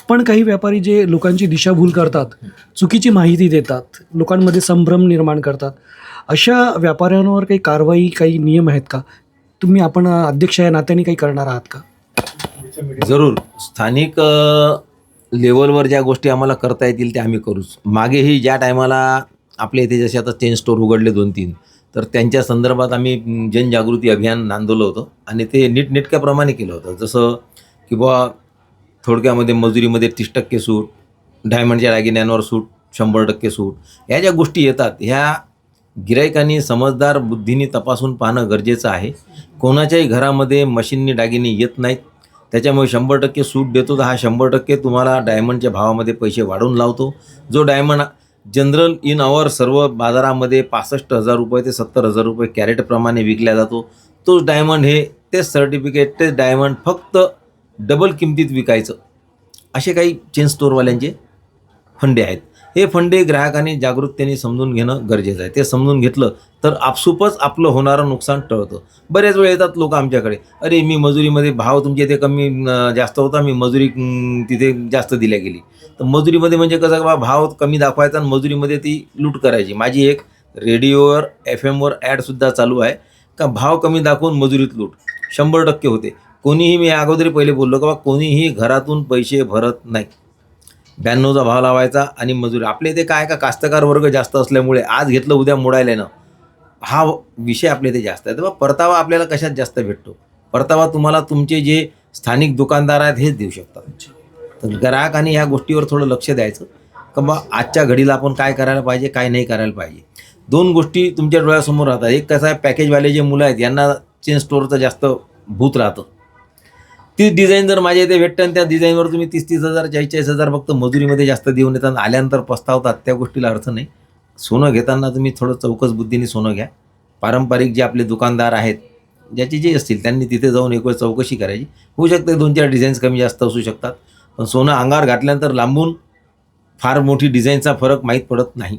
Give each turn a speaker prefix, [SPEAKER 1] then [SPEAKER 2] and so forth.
[SPEAKER 1] पण काही व्यापारी जे लोकांची दिशाभूल करतात, चुकीची माहिती देतात, लोकांमध्ये संभ्रम निर्माण करतात, अशा व्यापाऱ्यांवर काही कारवाई, काही नियम आहेत का? आपण अध्यक्ष या नात्याने काही करणार आहात का?
[SPEAKER 2] जरूर. स्थानिक लेवलवर ज्या गोष्टी आम्हाला करता येतील त्या आम्ही करूच. मागेही ज्या टायमाला आपल्या इथे जसे आता चेन स्टोअर उघडले 2-3, तर त्यांच्या संदर्भात आम्ही जनजागृती अभियान नांदवलं होतं आणि ते नीटनेटक्याप्रमाणे केलं होतं. जसं की बुवा थोडक्यामध्ये मजुरीमध्ये 30% सूट, डायमंडच्या दागिन्यांवर सूट 100% सूट, ह्या ज्या गोष्टी येतात ह्या गिरायकांनी समजदार बुद्धीने तपासून पाहणं गरजेचं आहे. कोणाच्याही घरामध्ये मशीननी दागिने येत नाहीत. त्याच्यामुळे 100% सूट देतो तर हा 100% तुम्हाला डायमंडच्या भावामध्ये पैसे वाढवून लावतो. जो डायमंड जनरल इन अवर सर्व बाजारामध्ये 65,000 रुपये ते 70,000 रुपये कॅरेटप्रमाणे विकला जातो, तोच डायमंड हे तेच सर्टिफिकेट तेच डायमंड फक्त डबल किमतीत विकायचं, असे काही चेन स्टोअरवाल्यांचे फंडे आहेत. हे फंडे ग्राहकांनी जागरूकतेने समजून घेणं गरजेचं आहे. ते समजून घेतलं तर आपसुपच आपलं होणारं नुकसान टळतं. बरेच वेळ येतात लोक आमच्याकडे, अरे मी मजुरीमध्ये भाव तुमच्या इथे कमी जास्त होता, मी मजुरी तिथे जास्त दिल्या गेली. तर मजुरीमध्ये म्हणजे कसं बा भाव कमी दाखवायचा आणि मजुरीमध्ये ती लूट करायची. माझी एक रेडिओवर FM वर ॲडसुद्धा चालू आहे का भाव कमी दाखवून मजुरीत लूट 100% होते. कोणीही, मी अगोदर पहिले बोललो का बा कोणीही घरातून पैसे भरत नाही. 92चा भाव लावायचा आणि मजुरी. आपल्या इथे काय का कास्तकार वर्ग जास्त असल्यामुळे आज घेतलं उद्या मोडायला येणं हा विषय आपल्या इथे जास्त आहे. तर परतावा आपल्याला कशात जास्त भेटतो? परतावा तुम्हाला तुमचे जे स्थानिक दुकानदार आहेत हेच देऊ शकतात. तर ग्राहकांनी ह्या गोष्टीवर थोडं लक्ष द्यायचं का बा आजच्या घडीला आपण काय करायला पाहिजे, काय नाही करायला पाहिजे. 2 गोष्टी तुमच्या डोळ्यासमोर राहतात. एक कसं आहे, पॅकेजवाले जे मुलं आहेत यांना चेन स्टोअरचं जास्त भूत राहतं. ती डिझाईन जर माझ्या इथे भेटतं आणि त्या डिझाईनवर तुम्ही 30,000 40,000 फक्त मजुरीमध्ये जास्त देऊन येतात, आल्यानंतर पस्तावतात, त्या गोष्टीला अर्थ नाही. सोनं घेताना तुम्ही थोडं चौकस बुद्धीने सोनं घ्या. पारंपरिक जे आपले दुकानदार आहेत ज्याची जे असतील त्यांनी तिथे जाऊन एक वेळ चौकशी करायची. होऊ शकते 2-4 डिझाईन्स कमी जास्त असू शकतात, पण सोनं अंगावर घातल्यानंतर लांबून फार मोठी डिझाईनचा फरक माहीत पडत नाही.